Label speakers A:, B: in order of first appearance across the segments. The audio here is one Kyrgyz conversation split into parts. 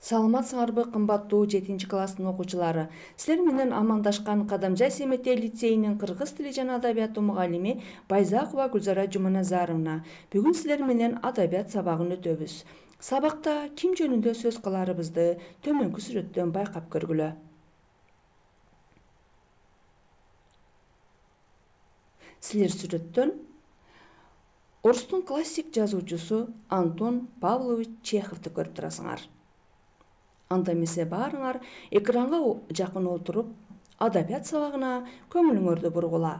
A: Саламатсыңарбы кымбаттуу 7-класстын окуучулары. Силер менен амандашкан Кадамжай Семетей лицейинин кыргыз тили жана адабияты мугалими Байзакова Гүлзара Жуманазаровна. Бүгүн силер менен адабият сабагын өтөбүз. Сабакта ким жөнүндө сөз кыларыбызды төмөнкү сүрөттөн байкап көргүлө. Силер сүрөттөн орустун классик жазуучусу Антон Павлович Чеховду көрүп турасыңар. Анда эмесе баарыңар экранга жакын отуруп, адабият сабагына көңүлүңөрдү бургула.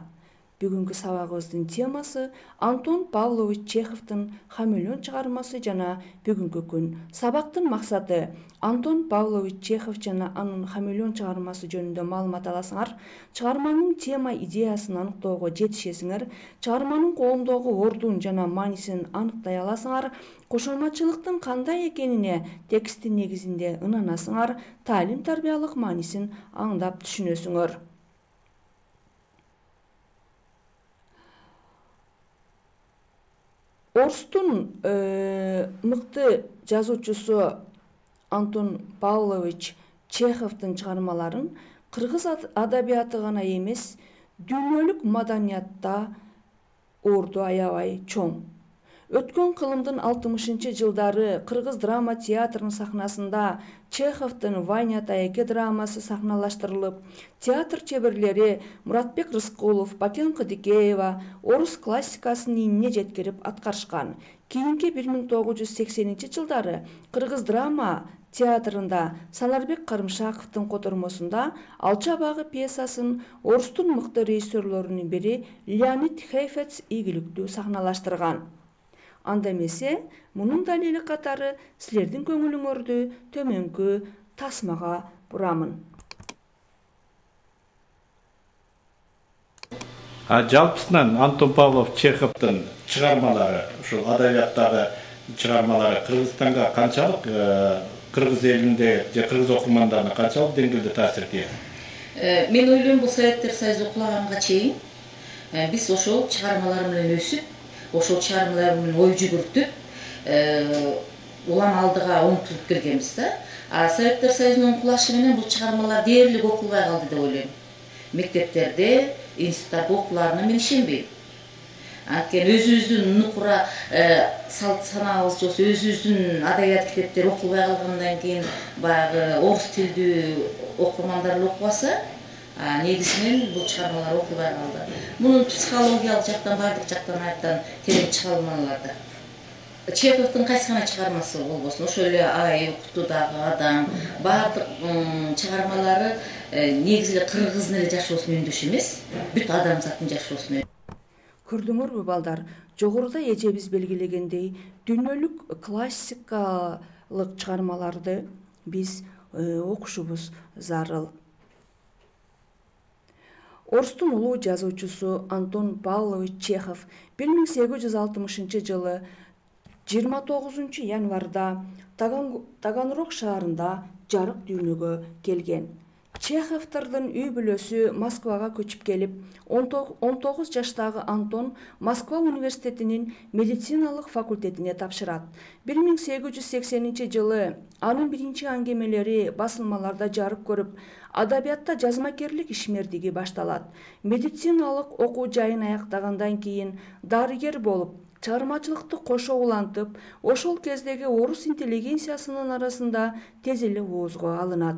A: Бүгүнкү сабагыбыздын темасы Антон Павлович Чеховдун Хамелеон чыгармасы жана бүгүнкү күн. Сабактын максаты Антон Павлович Чехов жана анын Хамелеон чыгармасы жөнүндө маалымат аласыңар, чыгарманын тема идеясын аныктоого жетишесиңер, чыгарманын коомдогу ордун жана маанисин аныктай аласыңар, кошомачылыктын кандай экенине тексттин негизинде ынанасыңар, таалим-тарбиялык маанисин аңдап түшүнөсүңөр. Орустун мыкты жазуучусу Антон Павлович Чеховдун чыгармаларын кыргыз адабияты гана эмес, дүйнөлүк маданиятта орду аябай чоң. Өткөн кылымдын 60-жылдары кыргыз драма театрынын сахнасында Чеховдун Ваня Таяке драмасы сахналаштырылып, театр чеберлери Муратбек Рыскулов, Бакен Кыдыкеева орус классикасын ийине жеткирип аткарышкан. Кийинки 1980-жылдары кыргыз драма театрында Санарбек Карымшаковдун котормосунда Алча багы пьесасын орустун мыкты режиссерлорунун бири Леонид Хейфец ийгиликтүү сахналаштырган. Анда эмесе, мунун далили катары силердин көңүлүңөрдү төмөнкү тасмага бурамын.
B: Жалпысынан Антон Павлов Чеховдун чыгармалары, ушул адабияттагы чыгармалары Кыргызстанга канчалык, кыргыз элинде же кыргыз окурмандарына канчалык деңгээлде таасир эткен?
C: Мен ойлойм, бул Советтер Союзу кулаганга чейин биз ошол чыгармалар менен өсүп, ошол чыгармалар менен ой жүгүртүп, улам алдыга умтулуп келгенбиз да. Советтер Союзунун кулашы менен бул чыгармалар дээрлик окулбай калды деп ойлойм. Мектептерде, институттарда окуларына мен ишенбейм. Анткени өзүбүздүн нукура салт санаабыз жок, өзүбүздүн адабият китептери окулбай калгандан кийин баягы орус тилдүү окурмандар эле окубаса, негизинен бул чыгармалар окулбай калды. Мунун психологиялык жактан, бардык жактан айттан терең чыгармаларды. Чеховдун кайсы гана чыгармасы болбосун, ошол эле Ай, Кутудагы адам, бардык чыгармалары негизи кыргыздын эле жашоосуна үндөш эмес, бүт адамзаттын жашоосуна.
A: Көрдүңөрбү балдар, жогоруда эжебиз белгилегендей, дүйнөлүк классикалык чыгармаларды биз окушубуз зарыл. Орустун улуу жазуучусу Антон Павлович Чехов 1860-жылы 29-январда Таганрог шаарында жарык дүйнөгө келген. Чеховдордун үй бүлөсү Москвага көчүп келип, 19 жаштагы Антон Москва университетинин медициналык факультетине тапшырат. 1880-жылы анын биринчи аңгемелери басылмаларда жарык көрүп, адабиятта жазмакерлик ишмердиги башталат. Медициналык окуу жайын аяктагандан кийин дарыгер болуп, чыгармачылыкты кошо улантып, ошол кездеги орус интеллигенциясынын арасында тез эле оозго алынат.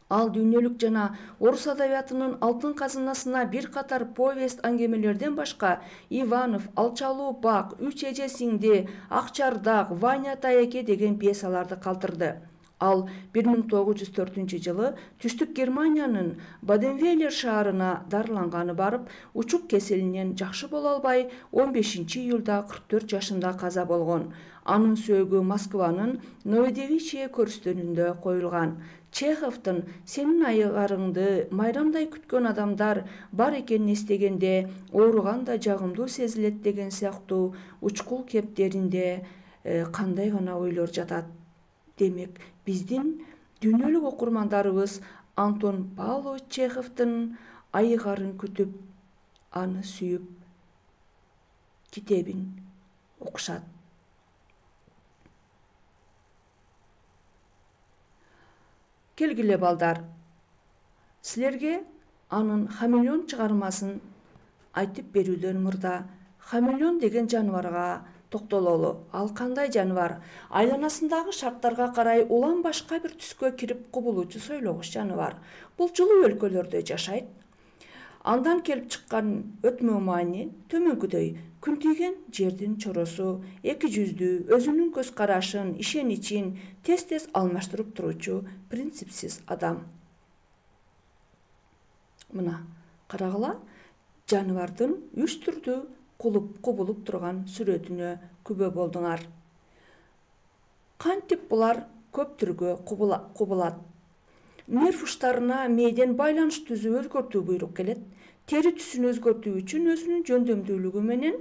A: Ал дүйнөлүк жана орус адабиятынын алтын казынасына бир катар повесть аңгемелерден башка Иванов, Алчалуу бак, Үч эже сиңди, Ак чардак, Ваня Таяке деген пьесаларды калтырды. Ал 1904-жылы Түштүк Германиянын Баденвейлер шаарына дарыланганы барып, учук кеселинен жакшы боло албай, 15-июлда 44 жашында каза болгон. Анын сөөгү Москванын Новодевичье көрүстөнүндө коюлган. Чеховдун «Сенин айыгарыңды майрамдай күткөн адамдар бар экенин эстегенде ооруган да жагымдуу сезилет» деген сыяктуу учкул кептеринде кандай гана ойлор жатат. Демек, биздин дүйнөлүк окурмандарыбыз Антон Павлович Чеховдун айыгарын күтүп, аны сүйүп, китебин 'Ошол. 'Окушат. Келгиле балдар. Силерге анын хамелеон чыгармасын айтып берүүдөн мурда хамелеон деген жаныбарга токтололу. Ал кандай жаныбар? Айланасындагы шарттарга карай улам башка бир түскө кирип кубулуучу сойлогуч жаныбар. Бул жылуу өлкөлөрдө жашайт. Андан келип чыккан өтмө маани төмөнкүдөй: күн тийген жердин чоросу, эки жүздүү, өзүнүн көз карашын, ишеничин тез алмаштырып туруучу принципсиз адам. Мына карагыла, жаныбардын 3 түрдүү кубулуп турган сүрөтүнө күбө болдуңар. Кантип булар көп түргө кубулат? Нерв уштарына мээден байланыш түзүү өзгөртүү буйрук келет. Тери түсүн өзгөртүү үчүн өзүнүн жөндөмдүүлүгү менен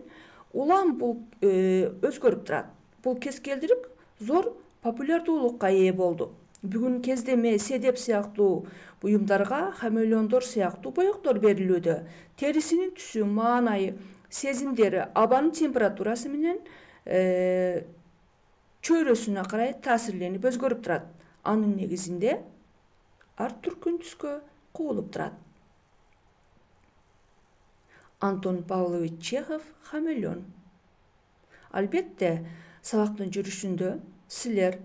A: улам бул өзгөрүп турат. Бул кескелдирип зор популярдуулукка ээ болду. Бүгүн кездеме, седеп сыяктуу буюмдарга хамелеондор сыяктуу боектор берилүүдө. Терисинин түсү, маанайы, сезимдери абанын температурасы менен чөйрөсүнө карай таасирленип өзгөрүп турат. Анын негизинде ар түркүн түскө кубулуп турат. Антон Павлович Чехов хамелеон. Албетте, сабактын жүрүшүндө силер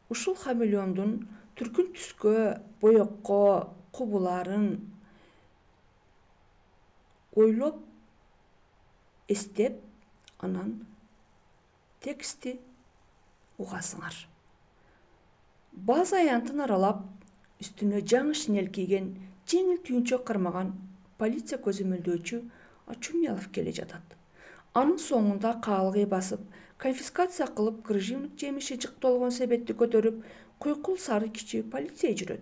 A: ушул хамелеондун түркүн түскө, боекко кубуларын ойлоп, эстеп, анан текстти угасыңар. Баз аянтын аралап, үстүнө жаңы шинель кийген, жеңил түйүнчөк кармаган полиция көзөмөлдөөчү Ачумелов келе жатат. Анын соңунда каалгый басып, конфискация кылып, крыжовник жемиши жыктолгон себетти көтөрүп, куйкул сары кичи полицей жүрөт.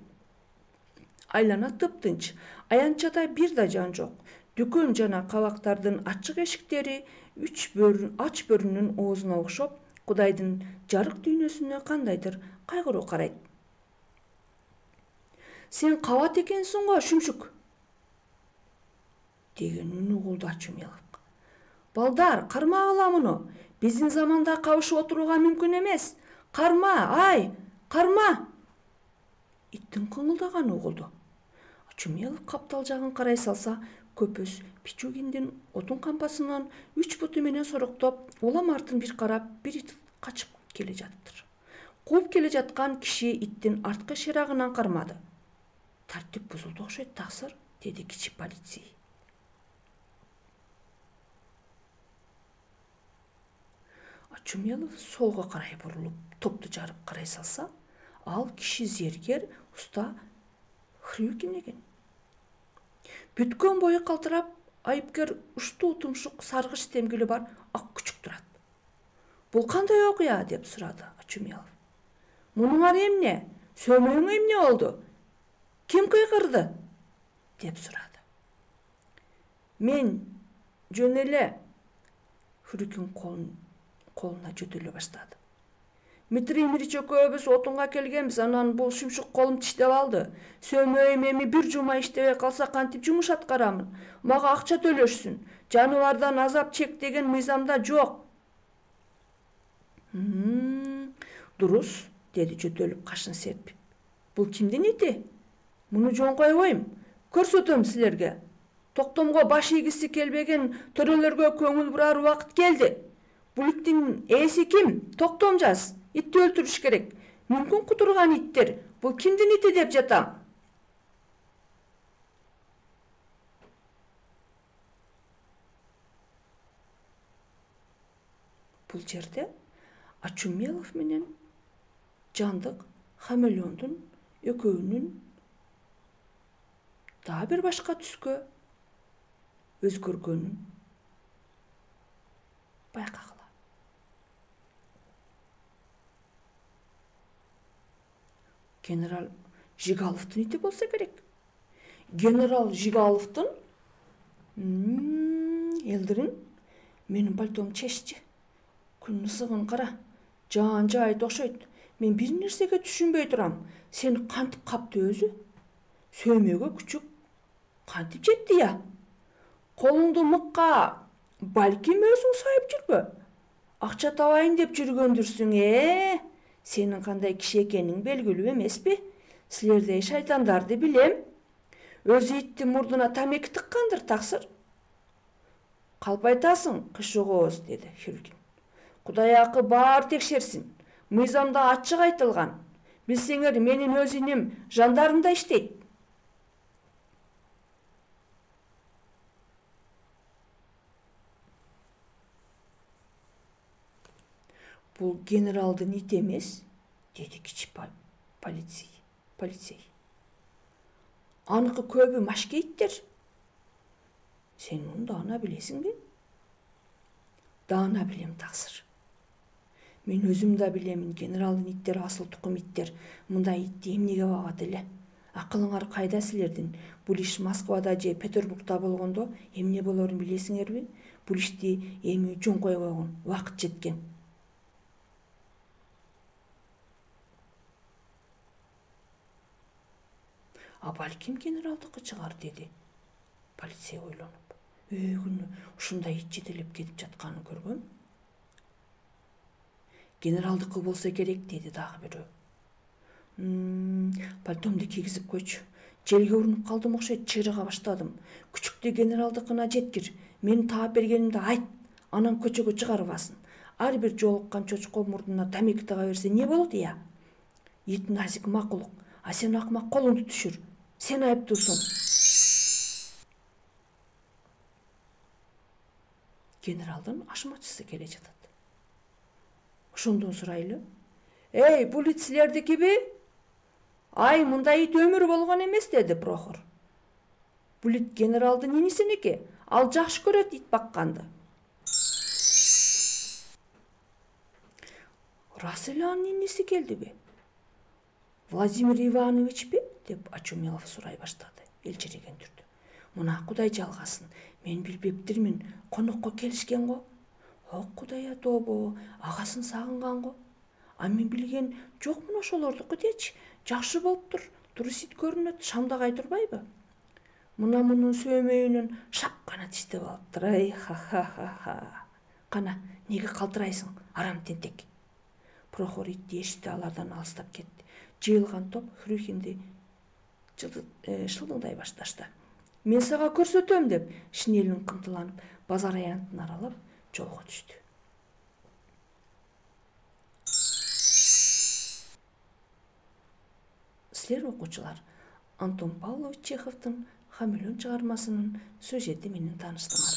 A: Айлана тыптынч, аянтчада бир да жан жок. Дүкөн жана кабактардын ачык эшиктери ач бөрүнүн оозуна окшоп, Кудайдын жарык дүйнөсүнө кандайдыр кайгыруу карайт. Сен кабат экенсиң го, шүмшүк, деген үн угулду Ачумелов. Балдар, кармагыла муну. Биздин заманда кабышып отурууга мүмкүн эмес. Карма, ай, карма! Иттин кыңылдаганы угулду. Ачумелов каптал жагын карай салса, көпөс Пичугиндин отун кампасынан 3 буту менен сороктоп, улам артын бир карап, бир ит качып келе жатыптыр. Кууп келе жаткан киши иттин арткы шырагынан кармады. Тартип бузулду окшойт таксыр, деди кичи полицей. Ачумелов солго карай бурулуп, топту жарып карай салса, ал киши зергер уста Хрюкин экен. Бүткөн бою калтырап, айыпкер уштуу тумшук саргыч темгили бар ак күчүк турат. Бул кандай окуя, деп сурады Ачумелов. Мунуңар эмне? Сөмөң эмне болду? Ким кыйгырды? деп сурады. Мен жөн эле. Хрюкин колуна жөтөлө баштады. Митрий Мирич экөөбүз отунга келгенбиз, анан бул шүмшүк колум тиштеп алды. Сөмөйүм эми бир жума иштебей калса кантип жумуш аткарамын? Мага акча төлөшсүн. Жаныбардан азап чек деген мыйзамда жок. Дурус, деди жөтөлүп кашын серпип. Бул кимдин ити? Муну жон койбойм. Көрсөтөм силерге. Токтомго баш ийгиси келбеген төрөлөргө көңүл бурар убакыт келди. Бул иттин ээси ким? Токтом жаз. Итти өлтүрүш керек. Мүмкүн кутурган иттер. Бул кимдин ити деп жатам? Бул жерде Ачумелов менен жандык хамелеондун экөөнүн дагы бир башка түскө өзгөргөнүн байкагыла. Генерал Жигаловдун ити болсо керек. Генерал Жигаловдун? Элдирин, менин пальтом чечти. Күн ысыгын кара. Жаан жайыт окшойт. Мен бир нерсеге түшүнбөй турам. Сени кантип капты өзү? Сөмөгө күчүк кантип жетти я? Колуңду мыкка балким өзүң сайып жүрбө. Акча табайын деп жүргөндүрсүң, Сенин кандай киши экениң белгилүү эмеспи? Силердей шайтандарды билем. Өзү иттин мурдуна тамеки тыккандыр таксыр. Калп айтасың, кышыгооз, деди Хюрген. Кудай акы баар текшерсин. Мыйзамда ачык айтылган. Билсеңер, менин өз иним жандармда иштейт. Бул генералдын ити эмес, деди кичи полицей. Аныкы көбү машке иттер. Сен муну даана билесиңби? Даана билем таксыр. Мен өзүм да билемин, генералдын иттери асыл тукум иттер. Мындай итти эмнеге багат эле? Акылыңар кайда силердин? Бул иш Москвада же Петербургда болгондо эмне болорун билесиңерби? Бул ишти эми жөн койгон, убакыт жеткен. А балким генералдыкы чыгар, деди полицей ойлонуп. Күнү ушундай ит жетелеп кетип жатканын көргөм. Генералдыкы болсо керек, деди дагы бирөө. Пальтомду кийгизип койчу. Желге урунуп калдым окшойт, чыйрыга баштадым. Күчүктү генералдыкына жеткир. Мени таап бергенимди айт, анан көчөгө чыгарбасын. Ар бир жолуккан чочко мурдуна тамеки тага берсе не болот, ия? Ит назик макулук, а сен акмак, колуңду түшүр. Сен айыптуусуң. Генералдын ашмачысы келе жатат. Ошондон сурайлы. Эй, бул ит силердикиби? Ай, мындай ит өмүр болгон эмес, деди Прохор. Бул ит генералдын инисиники. Ал жакшы көрөт ит бакканды. Рас эле анын иниси келдиби? Владимир Ивановичпи? Деп Очумелов сурай баштады, элчиреген түрдө. Мына Кудай жалгасын, мен билбептирмин, конокко келишкен го. О, Кудай атобо, агасын сагынган го. А мен билген жокмун ошолордуку дечи. Жакшы болуптур, туруп ит көрүнөт, шамдагай турбайбы? Мына мунун сөөмөйүнөн шап гана тиштеп алыптыр. Ай, ха-ха-ха-ха. Кана, неге калтырайсың, арам тентек? Прохор итти эшикти алардан алыстап кетти. Жыйылган топ Хрюхинди шылдыңдай башташты. Мен сага көрсөтөм, деп шинелин кымтыланып, базар аянтын аралап жолго түштү. Силер окуучулар, Антон Павлович Чеховдун Хамелеон чыгармасынын сюжети менен тааныштыңар.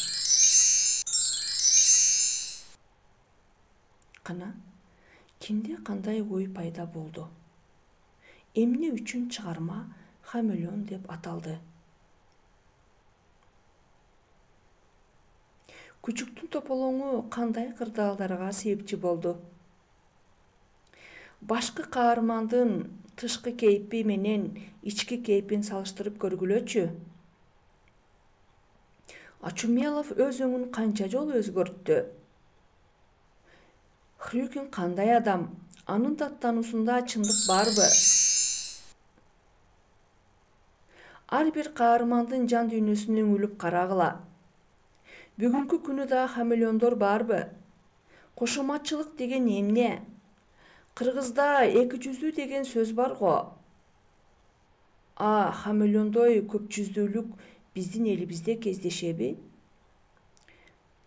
A: Кана, кимде кандай ой пайда болду? Эмне үчүн чыгарма Хамелеон деп аталды? Күчүктүн тополоңу кандай кырдаалдарга себепчи болду? Башкы каармандын тышкы кейпи менен ички кейпин салыштырып көргүлөчү. Очумелов өз өңүн канча жолу өзгөрттү? Хрюкин кандай адам? Анын даттануусунда чындык барбы? Ар бир каармандын жан дүйнөсүнө үңүлүп карагыла. Бүгүнкү күнү да хамелеондор барбы? Кошоматчылык деген эмне? Кыргызда эки жүздүү деген сөз бар го. А хамелеондой көп жүздүүлүк биздин элибизде кездешеби?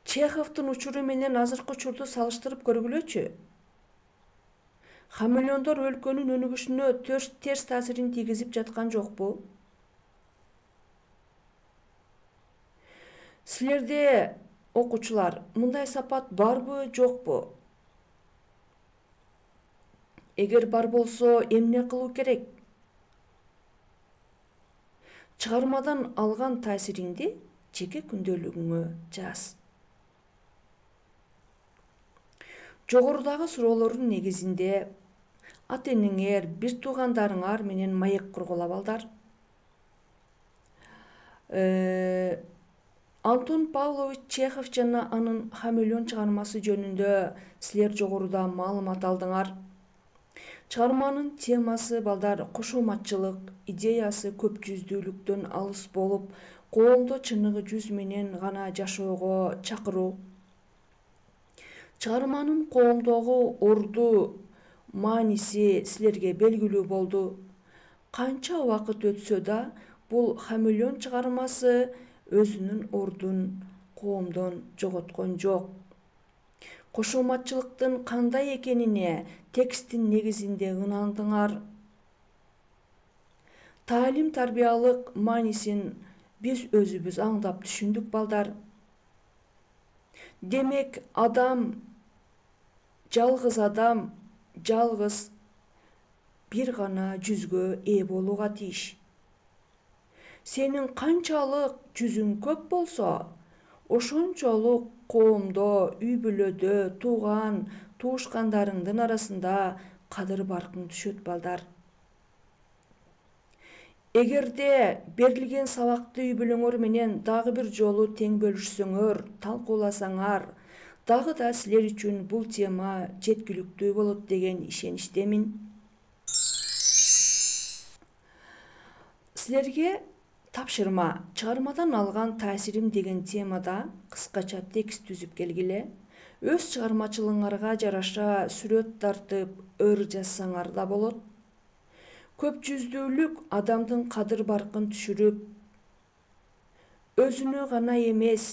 A: Чеховдун учуру менен азыркы учурду салыштырып көргүлөчү. Хамелеондор өлкөнүн өнүгүшүнө терс таасирин тийгизип жаткан жокпу? Силерде, окуучулар, мындай сапат барбы, жокпу? Эгер бар болсо, эмне кылуу керек? Чыгармадан алган таасириңди жеке күндөлүгүңө жаз. Жогорудагы суроолордун негизинде ата-энеңер, бир туугандарыңар менен маек кургула балдар. Антон Павлович Чехов жана анын Хамелеон чыгармасы жөнүндө силер жогоруда маалымат алдыңар. Чыгарманын темасы балдар кошоматчылык, идеясы көп жүздүүлүктөн алыс болуп, коомдо чыныгы жүз менен гана жашоого чакыруу. Чыгарманын коомдогу орду мааниси силерге белгилүү болду. Канча убакыт өтсө да бул хамелеон чыгармасы өзүнүн ордун коомдон жоготкон жок. Кошоматчылыктын кандай экенине тексттин негизинде ынандыңар. Таалим тарбиялык маанисин биз өзүбүз аңдап түшүндүк балдар. Демек адам, жалгыз бир гана жүзгө ээ болууга тийиш. Сенин канчалык жүзүң көп болсо, ошончолук коомдо, үй бүлөдө, туушкандарыңдын арасында кадыр баркың түшөт балдар. Эгерде берилген сабакты үй бүлөңөр менен дагы бир жолу тең бөлүшсөңөр, талкууласаңар, дагы да силер үчүн бул тема жеткиликтүү болот деген ишеничтемин. Силерге тапшырма чыгармадан алган таасирим деген темада кыскача текст түзүп келгиле. Өз чыгармачылыгыңарга жараша сүрөт тартып, ыр жазсаңар да болот. Көп жүздүүлүк адамдын кадыр баркын түшүрүп, өзүнө гана эмес,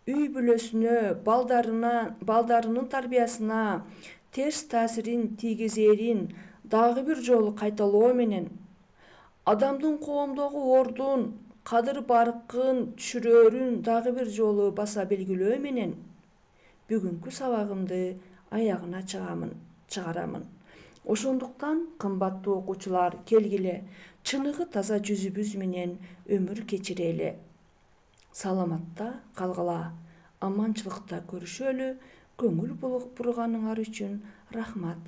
A: үй бүлөсүнө, балдарынын тарбиясына терс таасирин тийгизээрин дагы бир жолу кайталоо менен адамдын коомдогу ордун, кадыр баркын түшүрөөрүн дагы бир жолу баса белгилөө менен бүгүнкү сабагымды аягына чыгарамын. Ошондуктан кымбаттуу окуучулар, келгиле, чыныгы таза жүзүбүз менен өмүр кечирели. Саламатта калгыла, аманчылыкта көрүшөлү. Көңүл бурганыңар үчүн рахмат.